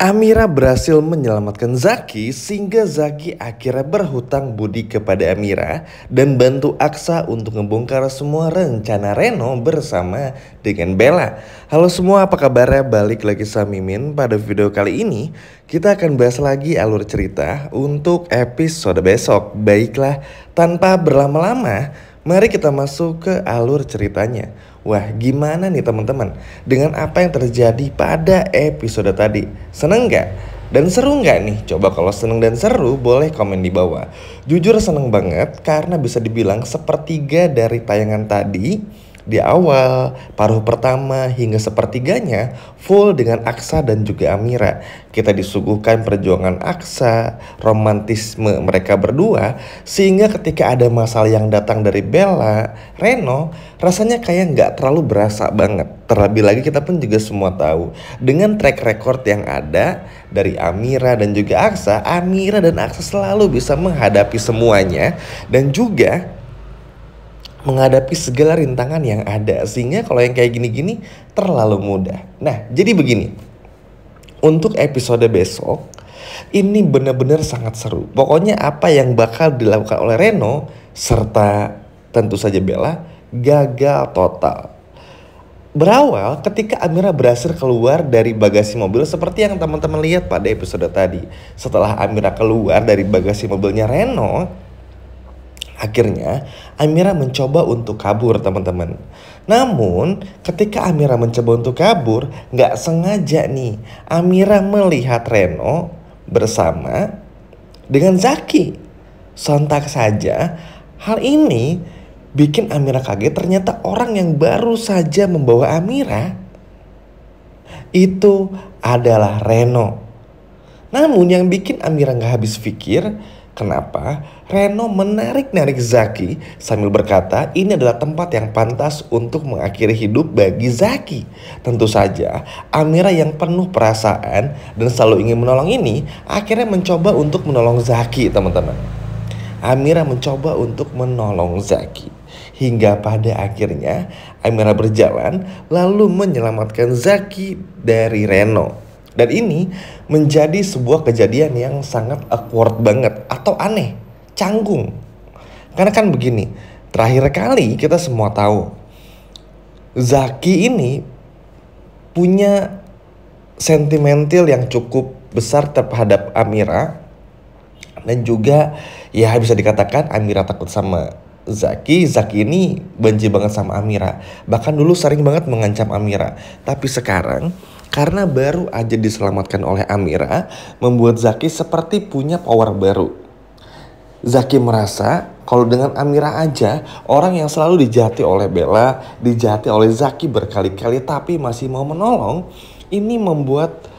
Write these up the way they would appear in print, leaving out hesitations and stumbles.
Amira berhasil menyelamatkan Zaki sehingga Zaki akhirnya berhutang budi kepada Amira dan bantu Aksa untuk membongkar semua rencana Reno bersama dengan Bella. Halo semua, apa kabarnya? Balik lagi sama Mimin. Pada video kali ini kita akan bahas lagi alur cerita untuk episode besok. Baiklah, tanpa berlama-lama, mari kita masuk ke alur ceritanya. Wah, gimana nih teman-teman dengan apa yang terjadi pada episode tadi? Seneng nggak? Dan seru nggak nih? Coba kalau seneng dan seru boleh komen di bawah. Jujur seneng banget karena bisa dibilang sepertiga dari tayangan tadi di awal, paruh pertama hingga sepertiganya full dengan Aksa dan juga Amira. Kita disuguhkan perjuangan Aksa, romantisme mereka berdua, sehingga ketika ada masalah yang datang dari Bella, Reno, rasanya kayak nggak terlalu berasa banget. Terlebih lagi kita pun juga semua tahu dengan track record yang ada dari Amira dan juga Aksa, Amira dan Aksa selalu bisa menghadapi semuanya dan juga menghadapi segala rintangan yang ada, sehingga kalau yang kayak gini-gini terlalu mudah. Nah, jadi begini, untuk episode besok ini benar-benar sangat seru. Pokoknya apa yang bakal dilakukan oleh Reno serta tentu saja Bella gagal total. Berawal ketika Amira berhasil keluar dari bagasi mobil seperti yang teman-teman lihat pada episode tadi. Setelah Amira keluar dari bagasi mobilnya Reno, akhirnya Amira mencoba untuk kabur teman-teman. Namun ketika Amira mencoba untuk kabur, gak sengaja nih Amira melihat Reno bersama dengan Zaki. Sontak saja hal ini bikin Amira kaget, ternyata orang yang baru saja membawa Amira itu adalah Reno. Namun yang bikin Amira gak habis pikir, kenapa Reno menarik-narik Zaki sambil berkata ini adalah tempat yang pantas untuk mengakhiri hidup bagi Zaki. Tentu saja Amira yang penuh perasaan dan selalu ingin menolong ini akhirnya mencoba untuk menolong Zaki teman-teman. Amira mencoba untuk menolong Zaki hingga pada akhirnya Amira berjalan lalu menyelamatkan Zaki dari Reno. Dan ini menjadi sebuah kejadian yang sangat awkward banget atau aneh, canggung. Karena kan begini, terakhir kali kita semua tahu Zaki ini punya sentimental yang cukup besar terhadap Amira. Dan juga ya bisa dikatakan Amira takut sama Zaki ini benci banget sama Amira. Bahkan dulu sering banget mengancam Amira. Tapi sekarang karena baru aja diselamatkan oleh Amira, membuat Zaki seperti punya power baru. Zaki merasa kalau dengan Amira aja, orang yang selalu dijahati oleh Bella, dijahati oleh Zaki berkali-kali tapi masih mau menolong, ini membuat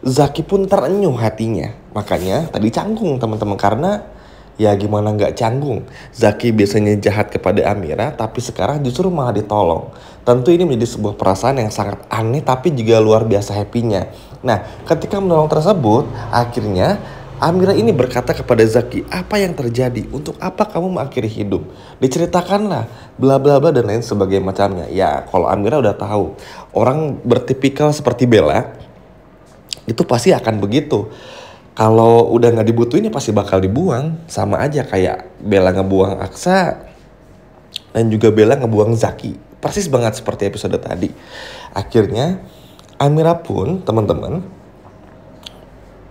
Zaki pun terenyuh hatinya. Makanya tadi canggung teman-teman, karena ya gimana nggak canggung. Zaki biasanya jahat kepada Amira, tapi sekarang justru malah ditolong. Tentu ini menjadi sebuah perasaan yang sangat aneh tapi juga luar biasa happy-nya. Nah, ketika menolong tersebut, akhirnya Amira ini berkata kepada Zaki, apa yang terjadi? Untuk apa kamu mengakhiri hidup? Diceritakanlah, bla bla bla dan lain sebagainya macamnya. Ya, kalau Amira udah tahu, orang bertipikal seperti Bella, itu pasti akan begitu. Kalau udah gak dibutuhin ya pasti bakal dibuang. Sama aja kayak Bella ngebuang Aksa dan juga Bella ngebuang Zaki. Persis banget seperti episode tadi. Akhirnya Amira pun teman-teman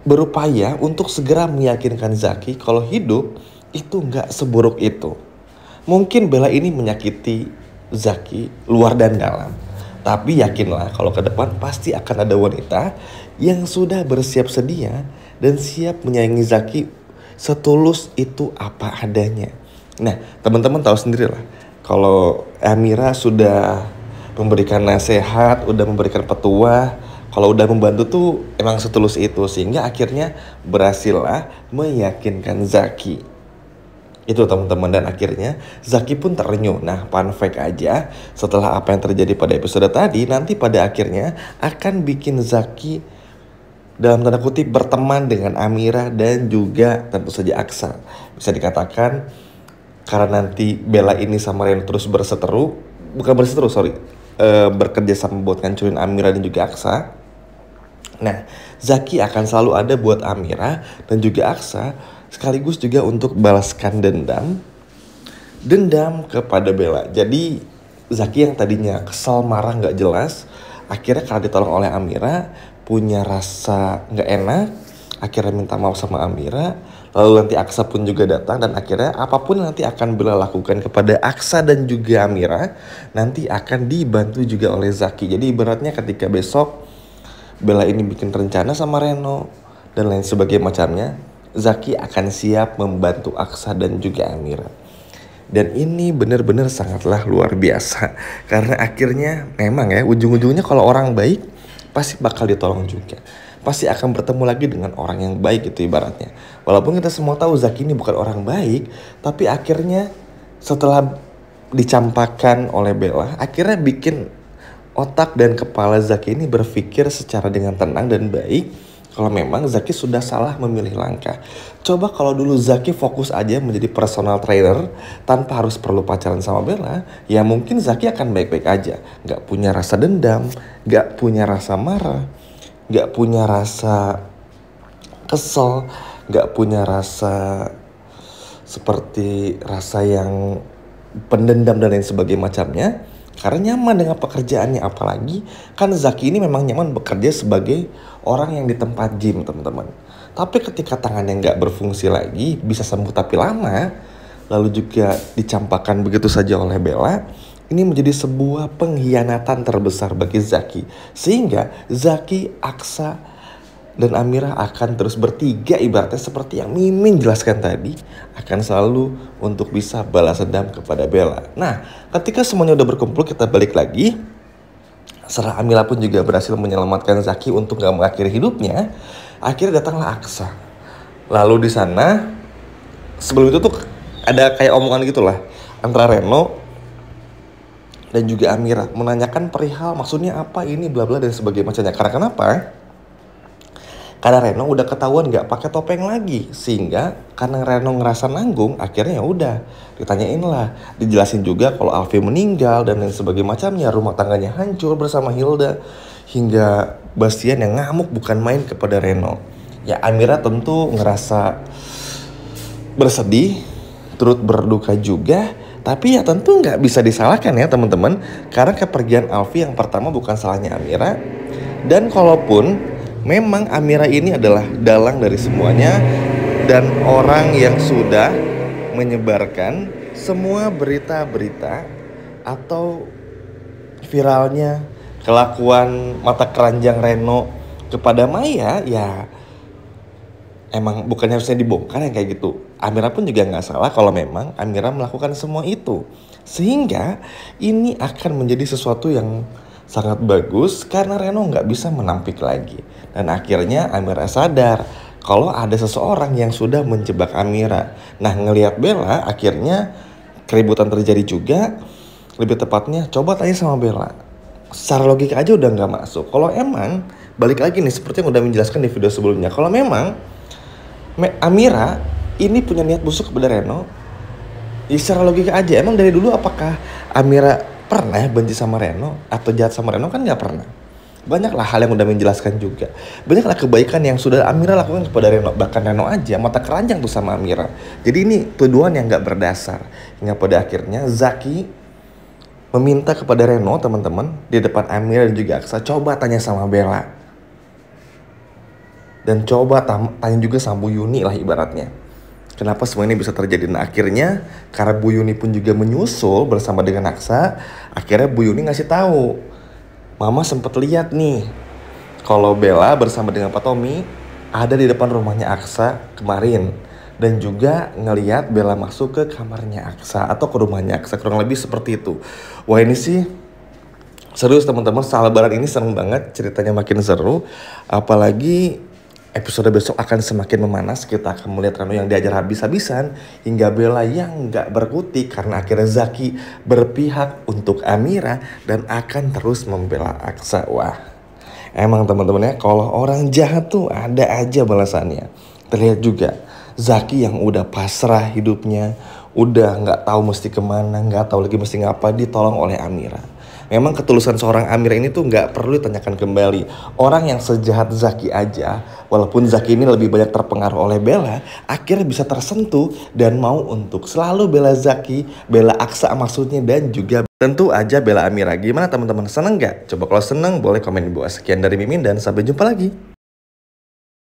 berupaya untuk segera meyakinkan Zaki kalau hidup itu gak seburuk itu. Mungkin Bella ini menyakiti Zaki luar dan dalam, tapi yakinlah kalau ke depan pasti akan ada wanita yang sudah bersiap sedia dan siap menyayangi Zaki setulus itu apa adanya. Nah, teman-teman tahu sendirilah, kalau Amira sudah memberikan nasihat, udah memberikan petua, kalau udah membantu tuh emang setulus itu, sehingga akhirnya berhasillah meyakinkan Zaki. Itu teman-teman, dan akhirnya Zaki pun terenyuh. Nah, fun fact aja, setelah apa yang terjadi pada episode tadi, nanti pada akhirnya akan bikin Zaki dalam tanda kutip berteman dengan Amira dan juga tentu saja Aksa. Bisa dikatakan karena nanti Bella ini sama Reno terus bekerja sama buat ngancurin Amira dan juga Aksa. Nah, Zaki akan selalu ada buat Amira dan juga Aksa, sekaligus juga untuk balaskan dendam kepada Bella. Jadi Zaki yang tadinya kesal, marah, nggak jelas, akhirnya karena ditolong oleh Amira, punya rasa nggak enak, akhirnya minta maaf sama Amira. Lalu nanti Aksa pun juga datang, dan akhirnya apapun nanti akan Bella lakukan kepada Aksa dan juga Amira, nanti akan dibantu juga oleh Zaki. Jadi ibaratnya ketika besok Bella ini bikin rencana sama Reno dan lain sebagainya macamnya, Zaki akan siap membantu Aksa dan juga Amira. Dan ini benar-benar sangatlah luar biasa. Karena akhirnya memang ya, ujung-ujungnya kalau orang baik pasti bakal ditolong juga. Pasti akan bertemu lagi dengan orang yang baik gitu ibaratnya. Walaupun kita semua tahu Zaki ini bukan orang baik, tapi akhirnya setelah dicampakkan oleh Bella, akhirnya bikin otak dan kepala Zaki ini berpikir secara dengan tenang dan baik. Kalau memang Zaki sudah salah memilih langkah. Coba kalau dulu Zaki fokus aja menjadi personal trainer tanpa harus perlu pacaran sama Bella, ya mungkin Zaki akan baik-baik aja. Gak punya rasa dendam, gak punya rasa marah, gak punya rasa kesel, gak punya rasa seperti rasa yang pendendam dan lain sebagainya macamnya. Karena nyaman dengan pekerjaannya, apalagi kan Zaki ini memang nyaman bekerja sebagai orang yang di tempat gym teman-teman. Tapi ketika tangannya nggak berfungsi lagi, bisa sembuh tapi lama, lalu juga dicampakkan begitu saja oleh Bella, ini menjadi sebuah pengkhianatan terbesar bagi Zaki. Sehingga Zaki, Aksa, dan Amira akan terus bertiga ibaratnya seperti yang Mimin jelaskan tadi, akan selalu untuk bisa balas dendam kepada Bella. Nah, ketika semuanya udah berkumpul, kita balik lagi. Setelah Amira pun juga berhasil menyelamatkan Zaki untuk gak mengakhiri hidupnya, akhirnya datanglah Aksa. Lalu di sana, sebelum itu tuh ada kayak omongan gitulah antara Reno dan juga Amira, menanyakan perihal maksudnya apa ini bla bla dan sebagainya macamnya. Karena kenapa? Karena Reno udah ketahuan nggak pakai topeng lagi, sehingga karena Reno ngerasa nanggung, akhirnya ya udah ditanyain lah, dijelasin juga kalau Alfie meninggal dan lain sebagainya macamnya, rumah tangganya hancur bersama Hilda, hingga Bastian yang ngamuk bukan main kepada Reno. Ya Amira tentu ngerasa bersedih, turut berduka juga, tapi ya tentu nggak bisa disalahkan ya teman-teman, karena kepergian Alfie yang pertama bukan salahnya Amira, dan kalaupun memang Amira ini adalah dalang dari semuanya dan orang yang sudah menyebarkan semua berita-berita atau viralnya kelakuan mata keranjang Reno kepada Maya, ya emang bukannya harusnya dibongkar yang kayak gitu. Amira pun juga gak salah kalau memang Amira melakukan semua itu. Sehingga ini akan menjadi sesuatu yang sangat bagus karena Reno gak bisa menampik lagi. Dan akhirnya Amira sadar kalau ada seseorang yang sudah menjebak Amira. Nah ngelihat Bella, akhirnya keributan terjadi juga. Lebih tepatnya coba tanya sama Bella, secara logika aja udah gak masuk. Kalau emang balik lagi nih seperti yang udah menjelaskan di video sebelumnya, kalau memang Amira ini punya niat busuk kepada Reno, ya secara logika aja, emang dari dulu apakah Amira pernah benci sama Reno atau jahat sama Reno? Kan gak pernah. Banyaklah hal yang udah menjelaskan juga. Banyaklah kebaikan yang sudah Amira lakukan kepada Reno. Bahkan Reno aja mata keranjang tuh sama Amira. Jadi ini tuduhan yang gak berdasar. Hingga pada akhirnya Zaki meminta kepada Reno teman-teman di depan Amira dan juga Aksa, coba tanya sama Bella. Dan coba tanya juga sama Bu Yuni lah ibaratnya. Kenapa semua ini bisa terjadi? Nah akhirnya karena Bu Yuni pun juga menyusul bersama dengan Aksa, akhirnya Bu Yuni ngasih tahu, Mama sempat lihat nih kalau Bella bersama dengan Pak Tommy ada di depan rumahnya Aksa kemarin, dan juga ngelihat Bella masuk ke kamarnya Aksa atau ke rumahnya Aksa, kurang lebih seperti itu. Wah ini sih serius teman-teman, setelah lebaran ini seneng banget, ceritanya makin seru, apalagi episode besok akan semakin memanas. Kita akan melihat Reno yang diajar habis-habisan hingga Bella yang gak berkutik karena akhirnya Zaki berpihak untuk Amira dan akan terus membela Aksa. Wah, emang teman-teman ya, kalau orang jahat tuh ada aja balasannya. Terlihat juga Zaki yang udah pasrah hidupnya, udah gak tahu mesti kemana, gak tahu lagi mesti ngapa, ditolong oleh Amira. Memang ketulusan seorang Amira ini tuh nggak perlu ditanyakan kembali. Orang yang sejahat Zaki aja, walaupun Zaki ini lebih banyak terpengaruh oleh Bella, akhirnya bisa tersentuh dan mau untuk selalu bela Zaki, bela Aksa maksudnya, dan juga tentu aja bela Amira. Gimana teman-teman, seneng nggak? Coba kalau seneng boleh komen di bawah. Sekian dari Mimin dan sampai jumpa lagi.